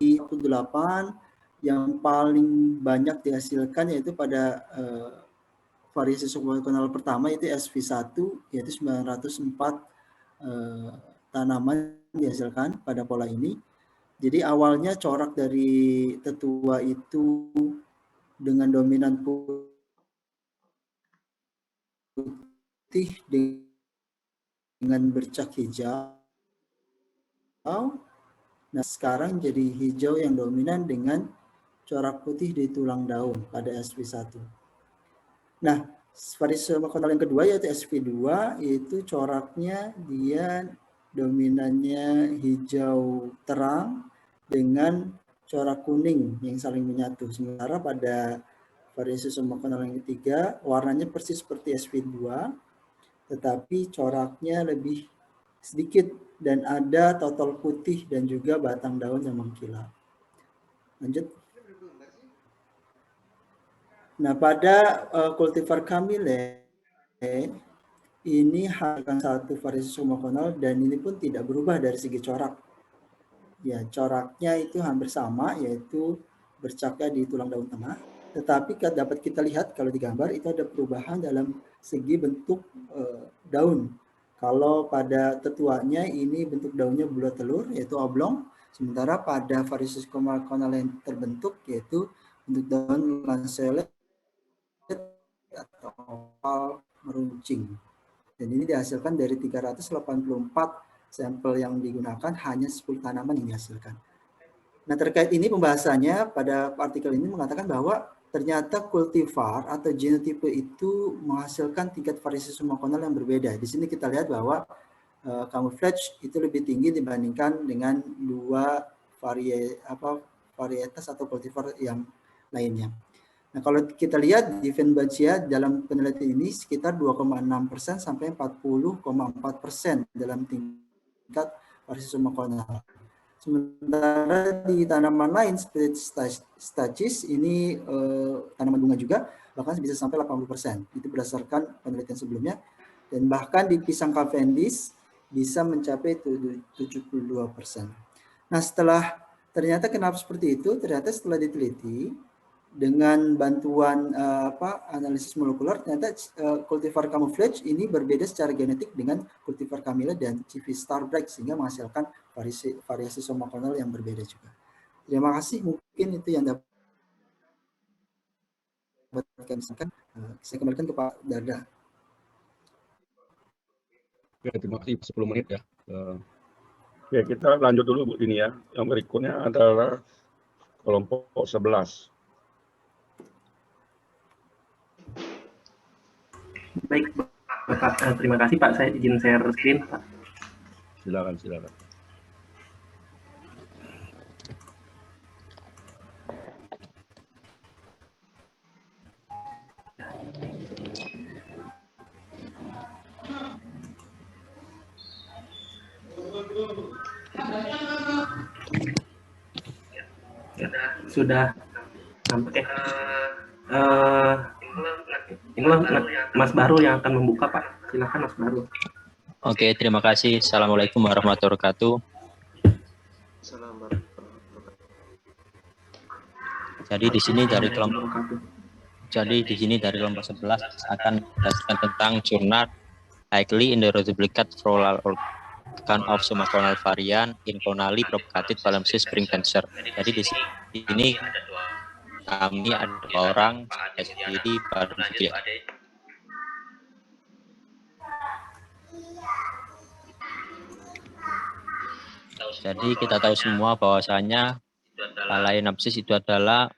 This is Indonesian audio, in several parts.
8 yang paling banyak dihasilkan yaitu pada variasi subkonvensional pertama itu SV1 yaitu 904 tanaman dihasilkan pada pola ini. Jadi awalnya corak dari tetua itu dengan dominan putih dengan bercak hijau. Nah, sekarang jadi hijau yang dominan dengan corak putih di tulang daun pada SV1. Nah, variasi subkonvensional yang kedua yaitu SV2, yaitu coraknya dia dominannya hijau terang dengan corak kuning yang saling menyatu. Sementara pada variasi subkonvensional yang ketiga, warnanya persis seperti SV2, tetapi coraknya lebih sedikit dan ada totol putih dan juga batang daun yang mengkilap. Lanjut. Nah, pada kultivar Camille ini hanya satu variasi subkonvensional dan ini pun tidak berubah dari segi corak. Ya, coraknya itu hampir sama, yaitu bercaknya di tulang daun tengah. Tetapi dapat kita lihat kalau di gambar itu ada perubahan dalam segi bentuk daun. Kalau pada tetuanya ini bentuk daunnya bulat telur, yaitu oblong. Sementara pada variasi subkonvensional yang terbentuk, yaitu bentuk daun lanceolate atau oval meruncing. Dan ini dihasilkan dari 384 sampel yang digunakan, hanya 10 tanaman yang dihasilkan. Nah, terkait ini pembahasannya pada artikel ini mengatakan bahwa ternyata kultivar atau genotipe itu menghasilkan tingkat variasi subkonvensional yang berbeda. Di sini kita lihat bahwa camouflage itu lebih tinggi dibandingkan dengan dua varietas atau kultivar yang lainnya. Nah, kalau kita lihat di Finbacia dalam penelitian ini sekitar 2,6% sampai 40,4% dalam tingkat variasi subkonvensional. Sementara di tanaman lain seperti stachys ini tanaman bunga juga bahkan bisa sampai 80%. Itu berdasarkan penelitian sebelumnya. Dan bahkan di pisang Cavendish bisa mencapai 72%. Nah, ternyata kenapa seperti itu? Ternyata setelah diteliti dengan bantuan analisis molekuler, ternyata kultivar camouflage ini berbeda secara genetik dengan kultivar Camille dan Civis Starbreak sehingga menghasilkan variasi subkonvensional yang berbeda juga. Terima kasih, mungkin itu yang dapat kami sampaikan. Saya kembalikan ke Pak Darda. Ya, terima kasih 10 menit ya. Oke, kita lanjut dulu Bu ini ya. Yang berikutnya adalah kelompok 11. Baik, Bapak, terima kasih Pak. Saya izin share screen, Pak. Silakan. Sudah sampai. Inilah Mas Bahrul yang akan membuka, Pak. Silakan Mas Bahrul. Oke, terima kasih. Assalamualaikum warahmatullahi wabarakatuh. Jadi di sini dari kelompok 11 akan menjelaskan tentang jurnal Likely in the Duplicate Floral Organ of Subconal Variant Inconally Propagated Phalanxes Spring Cancer. Jadi di sini kami ada 2 orang, saya sendiri baru saja. Jadi kita tahu semua bahwasanya Phalaenopsis itu adalah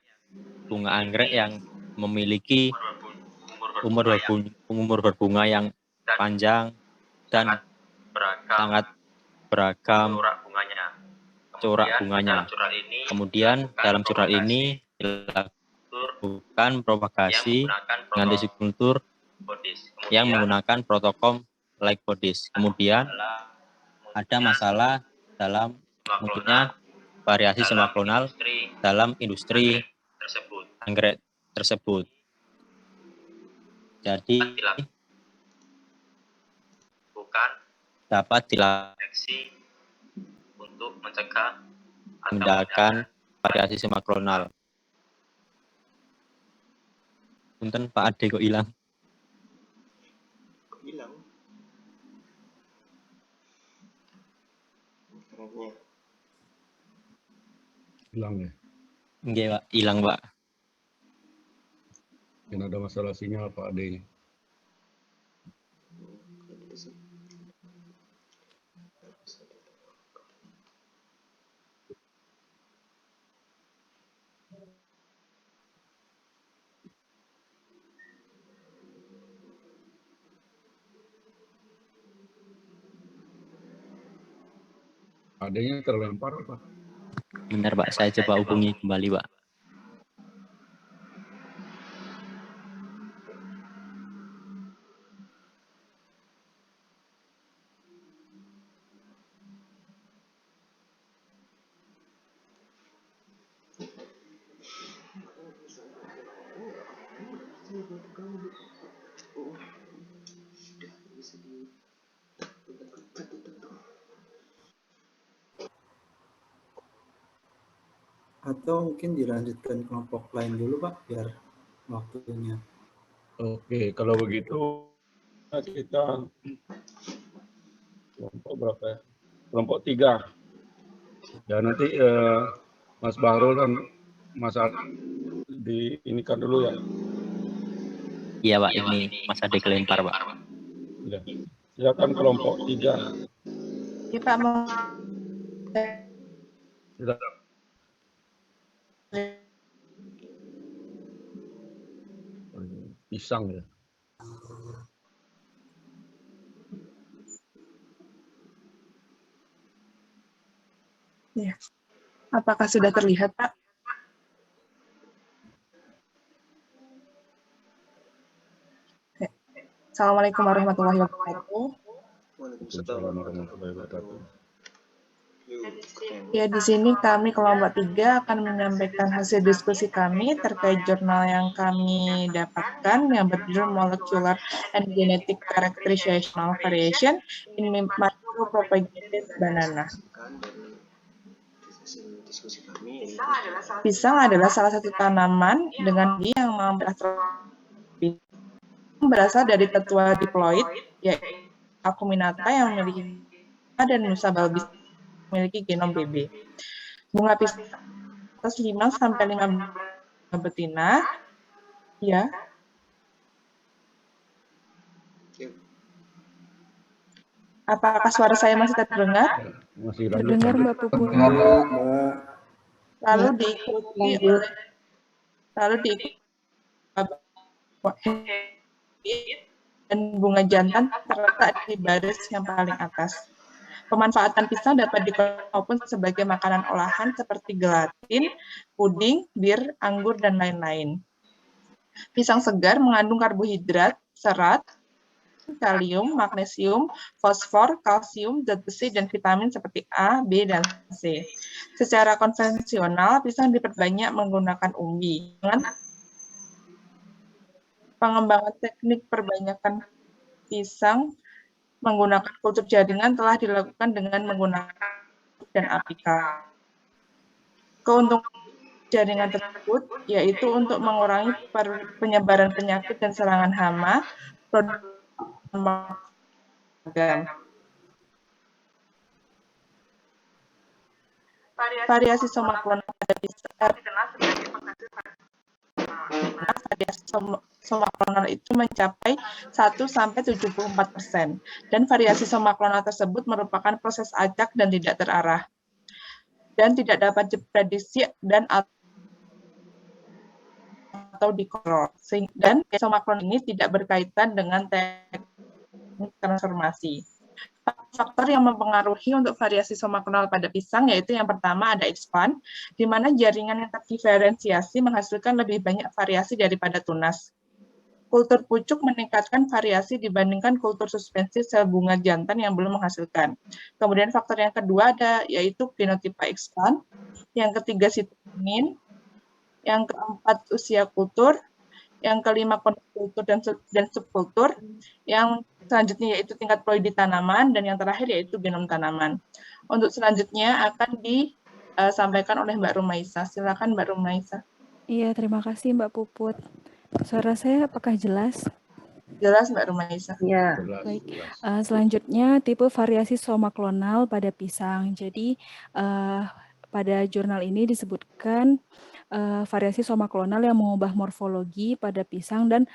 bunga anggrek yang memiliki umur berbunga yang panjang dan sangat beragam corak bunganya. Kemudian dalam corak ini dilakukan propagasi dengan desikultur yang menggunakan protokol like bodies. Kemudian ada masalah dalam munculnya variasi semaklonal dalam industri anggrek tersebut. Jadi dapat dilakukan untuk mencegah meninggalkan variasi semakronal. Punten Pak Ade kok hilang. Hilang. Internetnya. Hilang ya. Nggih, Pak, hilang, Pak. Mungkin ada masalah sinyal Pak Ade. Adanya terlempar Pak. Bentar, Pak, saya coba hubungi kembali, Pak. Atau mungkin dilanjutkan kelompok lain dulu Pak, biar waktunya. Oke, kalau begitu kita kelompok berapa ya? Kelompok 3. Ya nanti Mas Bahrul dan Mas Ade diinikan dulu ya. Iya, Pak, ini Mas Ade kelempar, Pak. Ya. Silakan kelompok 3. Iya Pak, mau Silakan. Pisang ya. ya. Apakah sudah terlihat Pak? Oke. Assalamualaikum warahmatullahi wabarakatuh. Waalaikumsalam warahmatullahi wabarakatuh. Ya, di sini kami kelompok 3 akan menyampaikan hasil diskusi kami terkait jurnal yang kami dapatkan yang berjudul Molecular and Genetic Characterizational Variation in Micropropagated Banana. Pisang adalah salah satu tanaman dengan gigi yang berasal dari tetua diploid, yaitu Acuminata yang memiliki dan Nusa Balbis memiliki genom BB. Bunga pisang atas 5-15 betina, ya. Apakah suara saya masih terdengar? Masih lanjut. Terdengar Mbak Puput. Lalu diikuti dan bunga jantan terletak di baris yang paling atas. Pemanfaatan pisang dapat dikonsumsi maupun sebagai makanan olahan seperti gelatin, puding, bir, anggur, dan lain-lain. Pisang segar mengandung karbohidrat, serat, kalium, magnesium, fosfor, kalsium, zat besi, dan vitamin seperti A, B, dan C. Secara konvensional, pisang diperbanyak menggunakan umbi. Pengembangan teknik perbanyakan pisang menggunakan kultur jaringan telah dilakukan dengan menggunakan dan apika. Keuntungan jaringan tersebut yaitu untuk mengurangi penyebaran penyakit dan serangan hama, variasi soma klonal pada pisang dikenal sebagai penghasil variasi soma klonal itu mencapai 1-74%, dan variasi soma klonal tersebut merupakan proses acak dan tidak terarah, dan tidak dapat diprediksi dan atau dikontrol. Dan soma klonal ini tidak berkaitan dengan teknik transformasi. Faktor yang mempengaruhi untuk variasi soma klonal pada pisang yaitu yang pertama ada expand, di mana jaringan yang terdiferensiasi menghasilkan lebih banyak variasi daripada tunas. Kultur pucuk meningkatkan variasi dibandingkan kultur suspensi sel bunga jantan yang belum menghasilkan. Kemudian faktor yang kedua ada yaitu genotipe expand, yang ketiga sitokin, yang keempat usia kultur, yang kelima kultur dan subkultur, yang selanjutnya yaitu tingkat ploidi tanaman, dan yang terakhir yaitu genom tanaman. Untuk selanjutnya akan disampaikan oleh Mbak Rumaisa. Silakan Mbak Rumaisa. Iya, terima kasih Mbak Puput. Suara saya apakah jelas? Jelas Mbak Rumaisa. Ya. Jelas, Baik. jelas. Selanjutnya tipe variasi soma klonal pada pisang. Jadi pada jurnal ini disebutkan variasi soma klonal yang mengubah morfologi pada pisang dan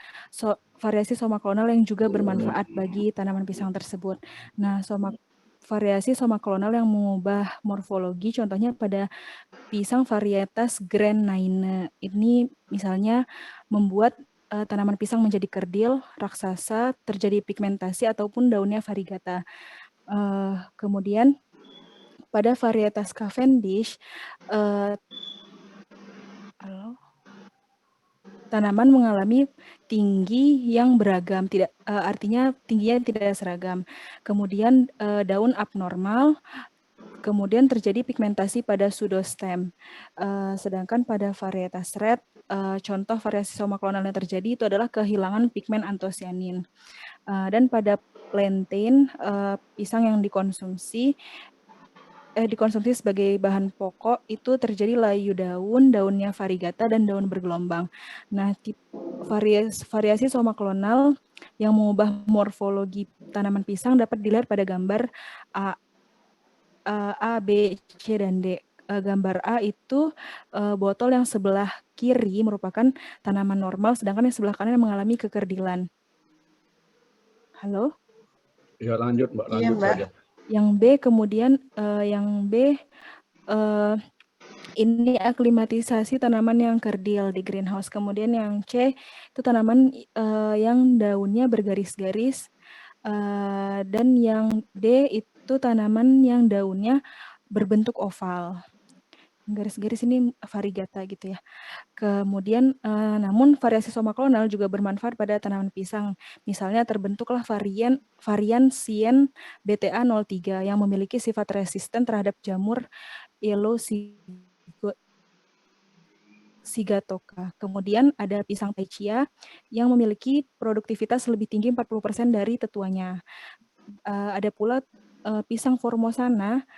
variasi soma klonal yang juga bermanfaat bagi tanaman pisang tersebut. Nah, variasi soma klonal yang mengubah morfologi contohnya pada pisang varietas Grand Naine. Ini misalnya membuat tanaman pisang menjadi kerdil, raksasa, terjadi pigmentasi ataupun daunnya variegata. Kemudian pada varietas Cavendish, tanaman mengalami tinggi yang beragam, tidak artinya tingginya tidak seragam. Kemudian daun abnormal, kemudian terjadi pigmentasi pada pseudostem. Sedangkan pada varietas red, contoh variasi soma klonal yang terjadi itu adalah kehilangan pigmen antosianin. Dan pada plantain, pisang yang dikonsumsi sebagai bahan pokok itu terjadi layu daun, daunnya variegata, dan daun bergelombang. Nah, variasi soma klonal yang mengubah morfologi tanaman pisang dapat dilihat pada gambar A, B, C, dan D. Gambar A itu botol yang sebelah kiri merupakan tanaman normal, sedangkan yang sebelah kanan mengalami kekerdilan. Halo? Ya, lanjut Mbak, lanjut Iya, Mbak. saja. Yang B kemudian yang B ini aklimatisasi tanaman yang kerdil di greenhouse. Kemudian yang C itu tanaman yang daunnya bergaris-garis, dan yang D itu tanaman yang daunnya berbentuk oval. Garis-garis ini variegata gitu ya. Kemudian namun variasi soma klonal juga bermanfaat pada tanaman pisang. Misalnya terbentuklah varian Sien BTA 03 yang memiliki sifat resisten terhadap jamur yellow sigatoka. Kemudian ada pisang Pecia yang memiliki produktivitas lebih tinggi 40% dari tetuanya. Ada pula pisang Formosana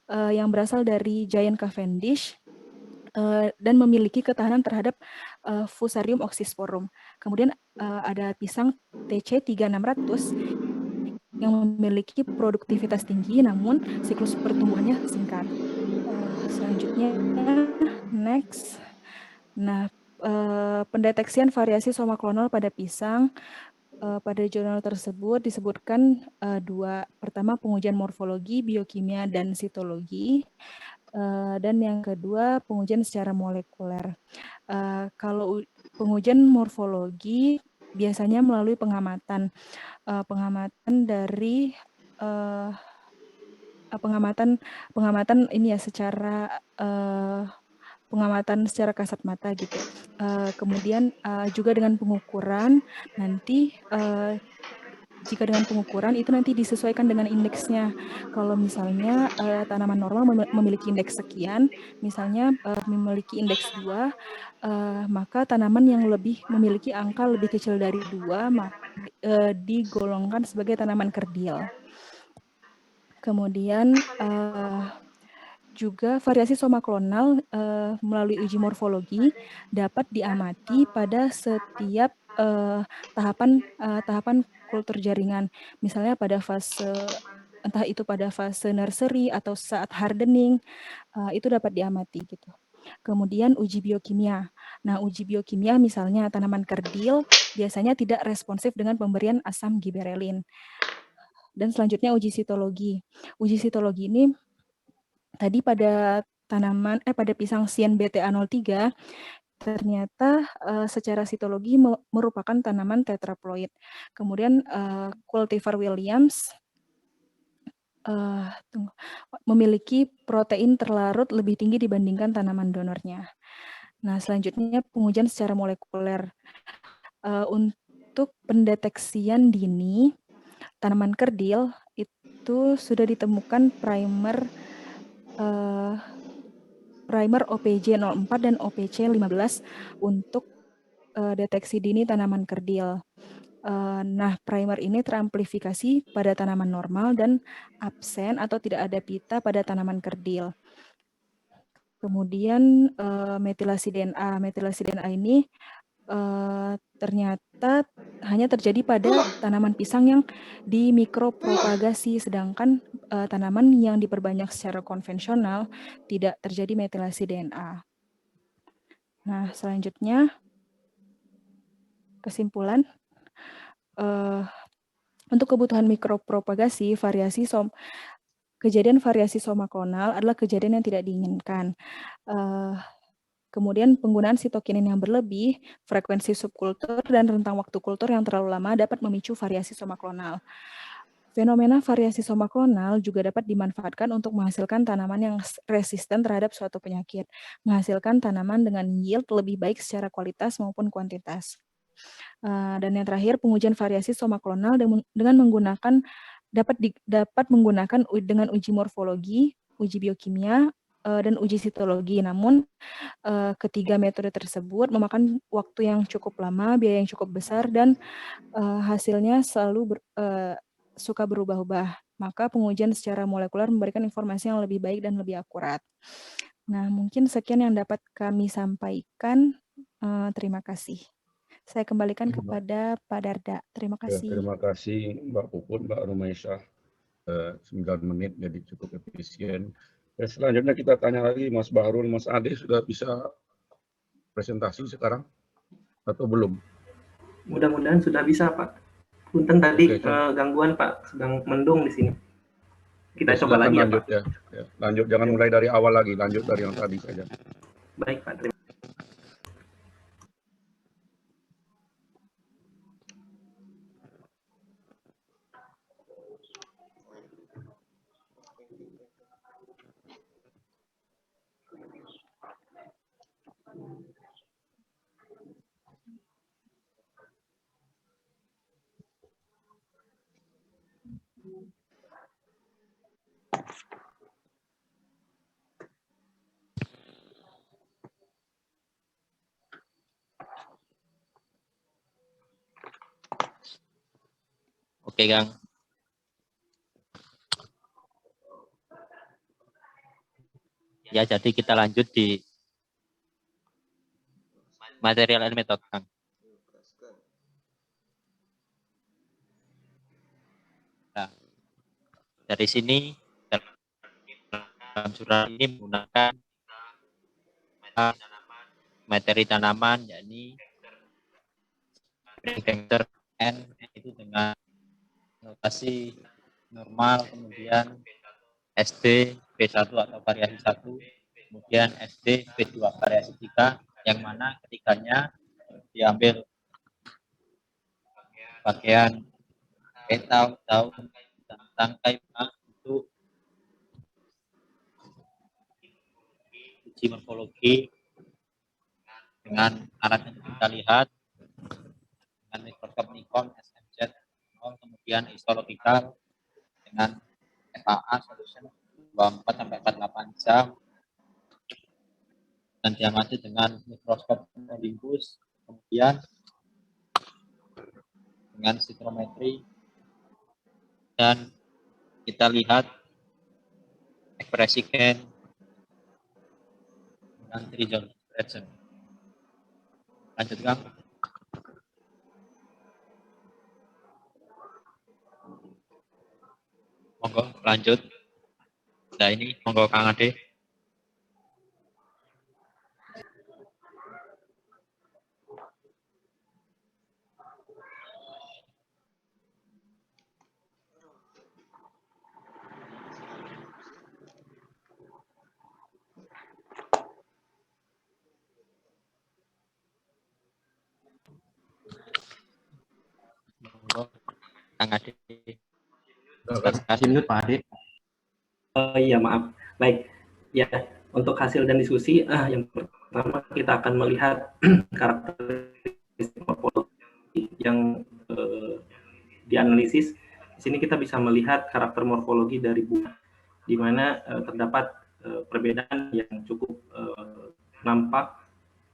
yang berasal dari Giant Cavendish dan memiliki ketahanan terhadap Fusarium oxysporum. Kemudian ada pisang TC 3600 yang memiliki produktivitas tinggi namun siklus pertumbuhannya singkat. Selanjutnya, next. Nah, pendeteksian variasi soma klonal pada pisang pada jurnal tersebut disebutkan dua. Pertama, pengujian morfologi, biokimia, dan sitologi. Dan yang kedua, pengujian secara molekuler. Kalau pengujian morfologi biasanya melalui pengamatan dari pengamatan ini ya secara pengamatan secara kasat mata gitu. Kemudian juga dengan pengukuran nanti jika dengan pengukuran itu nanti disesuaikan dengan indeksnya. Kalau misalnya tanaman normal memiliki indeks sekian, misalnya memiliki indeks 2, maka tanaman yang memiliki angka lebih kecil dari 2 digolongkan sebagai tanaman kerdil. Kemudian juga variasi soma klonal melalui uji morfologi dapat diamati pada setiap tahapan kultur jaringan, misalnya pada fase entah itu pada fase nursery atau saat hardening, itu dapat diamati gitu. Kemudian uji biokimia. Nah, uji biokimia misalnya tanaman kerdil biasanya tidak responsif dengan pemberian asam giberelin. Dan selanjutnya uji sitologi. Uji sitologi ini tadi pada pada pisang Sien BTA 03 ternyata secara sitologi merupakan tanaman tetraploid. Kemudian cultivar Williams memiliki protein terlarut lebih tinggi dibandingkan tanaman donornya. Nah, selanjutnya pengujian secara molekuler. Untuk pendeteksian dini tanaman kerdil itu sudah ditemukan primer OPJ 04 dan OPC 15 untuk deteksi dini tanaman kerdil. Nah, primer ini teramplifikasi pada tanaman normal dan absen atau tidak ada pita pada tanaman kerdil. Kemudian metilasi DNA. Metilasi DNA ini ternyata hanya terjadi pada tanaman pisang yang di mikropropagasi, sedangkan tanaman yang diperbanyak secara konvensional tidak terjadi metilasi DNA. Nah, selanjutnya kesimpulan, untuk kebutuhan mikropropagasi, kejadian variasi soma klonal adalah kejadian yang tidak diinginkan. Kemudian penggunaan sitokinin yang berlebih, frekuensi subkultur, dan rentang waktu kultur yang terlalu lama dapat memicu variasi soma klonal. Fenomena variasi soma klonal juga dapat dimanfaatkan untuk menghasilkan tanaman yang resisten terhadap suatu penyakit, menghasilkan tanaman dengan yield lebih baik secara kualitas maupun kuantitas. Dan yang terakhir, pengujian variasi soma klonal dengan menggunakan dapat menggunakan dengan uji morfologi, uji biokimia, dan uji sitologi. Namun ketiga metode tersebut memakan waktu yang cukup lama, biaya yang cukup besar, dan hasilnya selalu suka berubah-ubah. Maka pengujian secara molekuler memberikan informasi yang lebih baik dan lebih akurat. Nah, mungkin sekian yang dapat kami sampaikan. Terima kasih. Saya kembalikan kepada Pak Darda. Terima Ya, kasih. terima kasih Mbak Puput, Mbak Rumaisyah. 9 menit jadi cukup efisien. Ya, selanjutnya kita tanya lagi Mas Bahrul, Mas Ade sudah bisa presentasi sekarang atau belum? Mudah-mudahan sudah bisa, Pak. Punten tadi Oke, gangguan, Pak, sedang mendung di sini. Kita Oke, coba lagi ya, lanjut, Pak. ya. Lanjut, jangan mulai dari awal lagi, lanjut dari yang tadi saja. Baik, Pak. Terima. Oke, Kang. Ya, jadi kita lanjut di material and method, Kang. Nah, dari sini dalam jurnal ini menggunakan materi tanaman, yakni vector N itu dengan notasi normal, kemudian SD B1 atau variasi 1, kemudian SD B2 variasi 3, yang mana ketiganya diambil bagian petal, daun, dan tangkai untuk uji morfologi dengan alat yang kita lihat dengan mikroskop Nikon SMZ 0, kemudian histologikal dengan FAA solution 24 sampai 48 jam, dan diamati dengan mikroskop Olympus, kemudian dengan sitrometri, dan kita lihat ekspresi gen dengan trigon expression. Lanjut, Kang. Monggo lanjut. Nah, ini monggo Kang Ade. Monggo Kang Ade. Kasih minut, Pak Ade. Iya, maaf. Baik. Ya, untuk hasil dan diskusi, yang pertama kita akan melihat karakteristik morfologi yang dianalisis. Di sini kita bisa melihat karakter morfologi dari bunga, di mana terdapat perbedaan yang cukup nampak,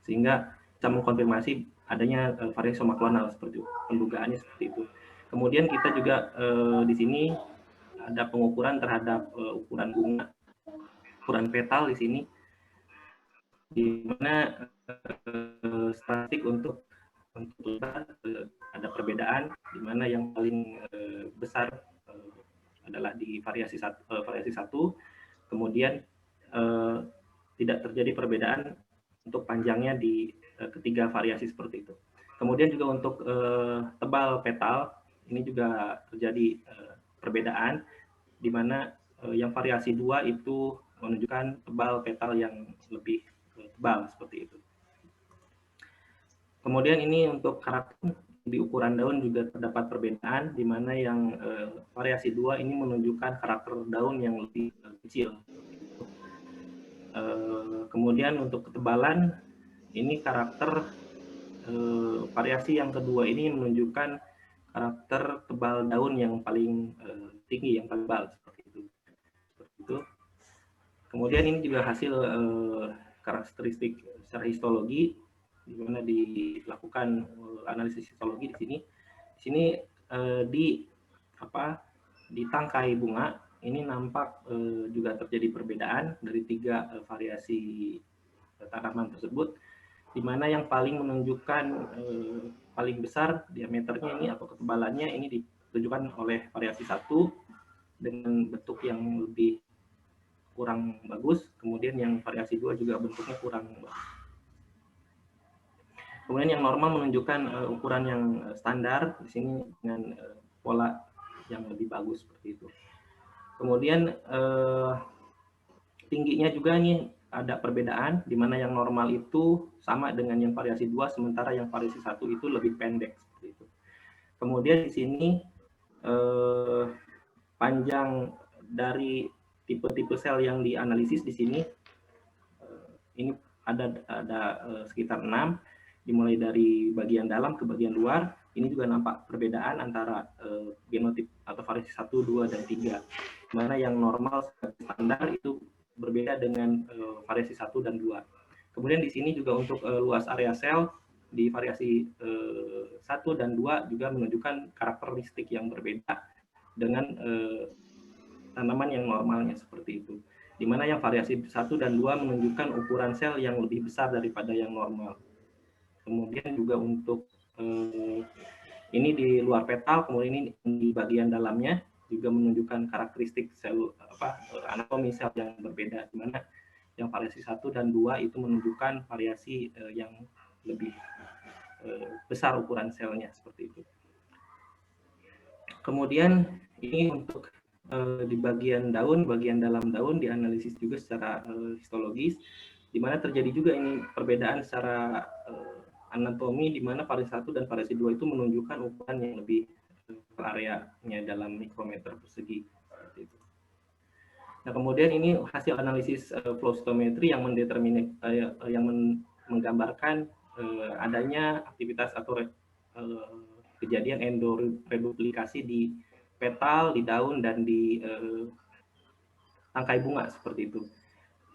sehingga bisa mengkonfirmasi adanya variasi soma klonal, seperti pendugaannya seperti itu. Kemudian kita juga di sini ada pengukuran terhadap ukuran bunga, ukuran petal di sini. di mana statistik untuk ada perbedaan, di mana yang paling besar adalah di variasi satu, kemudian tidak terjadi perbedaan untuk panjangnya di ketiga variasi seperti itu. Kemudian juga untuk tebal petal, ini juga terjadi perbedaan, di mana yang variasi 2 itu menunjukkan tebal petal yang lebih tebal seperti itu. Kemudian ini untuk karakter di ukuran daun juga terdapat perbedaan, di mana yang variasi 2 ini menunjukkan karakter daun yang lebih kecil. Kemudian untuk ketebalan, ini karakter variasi yang kedua ini menunjukkan karakter tebal daun yang paling tinggi, yang paling tebal seperti itu. Kemudian ini juga hasil karakteristik secara histologi, di mana dilakukan analisis histologi di sini. Di sini di tangkai bunga ini nampak juga terjadi perbedaan dari 3 variasi tanaman tersebut, di mana yang paling menunjukkan paling besar diameternya ini atau ketebalannya ini ditunjukkan oleh variasi 1 dengan bentuk yang lebih kurang bagus, kemudian yang variasi 2 juga bentuknya kurang bagus. Kemudian yang normal menunjukkan ukuran yang standar di sini dengan pola yang lebih bagus seperti itu. Kemudian tingginya juga nih ada perbedaan, di mana yang normal itu sama dengan yang variasi 2, sementara yang variasi 1 itu lebih pendek seperti itu. Kemudian di sini panjang dari tipe-tipe sel yang dianalisis di sini ini ada sekitar 6, dimulai dari bagian dalam ke bagian luar. Ini juga nampak perbedaan antara genotip atau variasi 1, 2, dan 3. Di mana yang normal standar itu berbeda dengan variasi 1 dan 2. Kemudian di sini juga untuk luas area sel di variasi 1 dan 2 juga menunjukkan karakteristik yang berbeda dengan tanaman yang normalnya seperti itu. Di mana yang variasi 1 dan 2 menunjukkan ukuran sel yang lebih besar daripada yang normal. Kemudian juga untuk ini di luar petal, kemudian ini di bagian dalamnya juga menunjukkan karakteristik sel anatomi sel yang berbeda, di mana yang variasi 1 dan 2 itu menunjukkan variasi yang lebih besar ukuran selnya seperti itu. Kemudian ini untuk di bagian daun, bagian dalam daun dianalisis juga secara histologis, di mana terjadi juga ini perbedaan secara anatomi, di mana variasi 1 dan variasi 2 itu menunjukkan ukuran yang lebih areanya dalam mikrometer persegi. Seperti itu. Nah, kemudian ini hasil analisis flow cytometry yang menggambarkan adanya aktivitas atau kejadian endoreduplikasi di petal, di daun, dan di tangkai bunga seperti itu.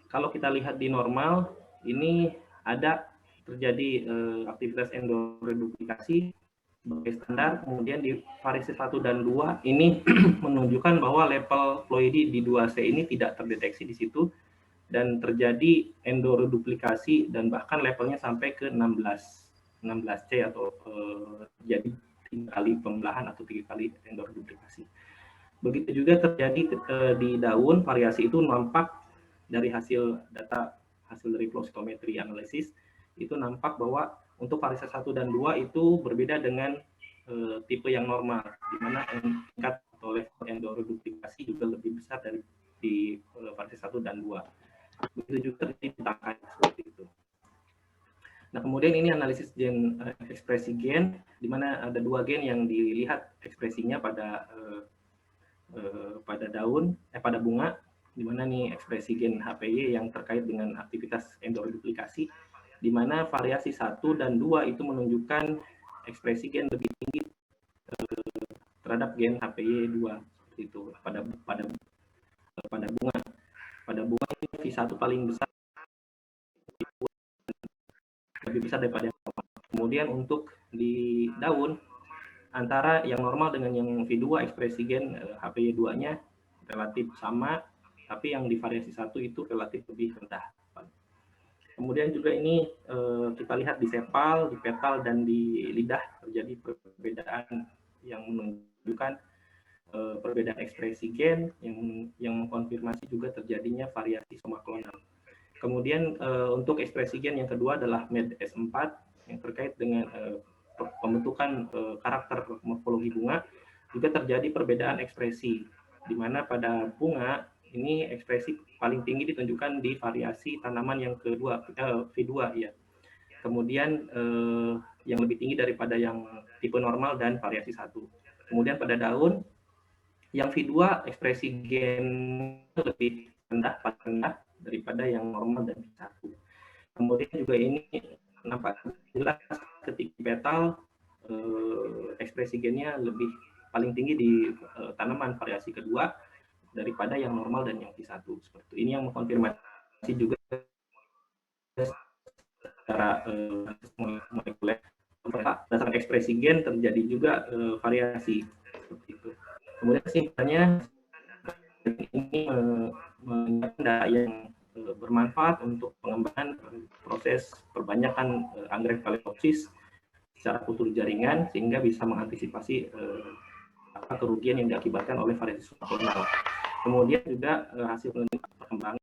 Kalau kita lihat di normal, ini ada terjadi aktivitas endoreduplikasi sebagai standar. Kemudian di variasi 1 dan 2 ini menunjukkan bahwa level fluidi di 2C ini tidak terdeteksi di situ, dan terjadi endoreduplikasi dan bahkan levelnya sampai ke 16C atau jadi 3 kali pembelahan atau 3 kali endoreduplikasi. Begitu juga terjadi di daun, variasi itu nampak dari hasil dari flow cytometry analisis, itu nampak bahwa untuk variasi 1 dan 2 itu berbeda dengan tipe yang normal, di mana tingkat atau level endoreduplikasi juga lebih besar dari di variasi 1 dan 2. Begitu juga terjadi di tangkai seperti itu. Nah, kemudian ini analisis gen ekspresi gen, di mana ada 2 gen yang dilihat ekspresinya pada pada bunga, di mana nih ekspresi gen HPY yang terkait dengan aktivitas endoreduplikasi, di mana variasi 1 dan 2 itu menunjukkan ekspresi gen lebih tinggi terhadap gen HPY2 seperti itu pada bunga. Pada bunga ini V1 paling besar, lebih besar daripada yang normal. Kemudian untuk di daun, antara yang normal dengan yang V2 ekspresi gen HPY2-nya relatif sama, tapi yang di variasi 1 itu relatif lebih rendah. Kemudian juga ini kita lihat di sepal, di petal, dan di lidah terjadi perbedaan yang menunjukkan perbedaan ekspresi gen yang mengkonfirmasi juga terjadinya variasi soma klonal. Kemudian untuk ekspresi gen yang kedua adalah MED-S4 yang terkait dengan pembentukan karakter morfologi bunga, juga terjadi perbedaan ekspresi, di mana pada bunga ini ekspresi paling tinggi ditunjukkan di variasi tanaman yang kedua, V2 ya. Kemudian yang lebih tinggi daripada yang tipe normal dan variasi 1. Kemudian pada daun yang V2 ekspresi gen lebih rendah, paling rendah daripada yang normal dan V1. Kemudian juga ini nampak jelas ketika petal ekspresi gennya lebih paling tinggi di tanaman variasi kedua daripada yang normal dan yang V1. Seperti ini yang mengkonfirmasi juga secara molekuler. Berdasarkan ekspresi gen terjadi juga variasi seperti itu. Kemudian kesimpulannya ini menyiapkan data yang bermanfaat untuk pengembangan proses perbanyakan anggrek Phalaenopsis secara kultur jaringan sehingga bisa mengantisipasi kerugian yang diakibatkan oleh variasi soma klonal. Kemudian juga hasil penelitian perkembangan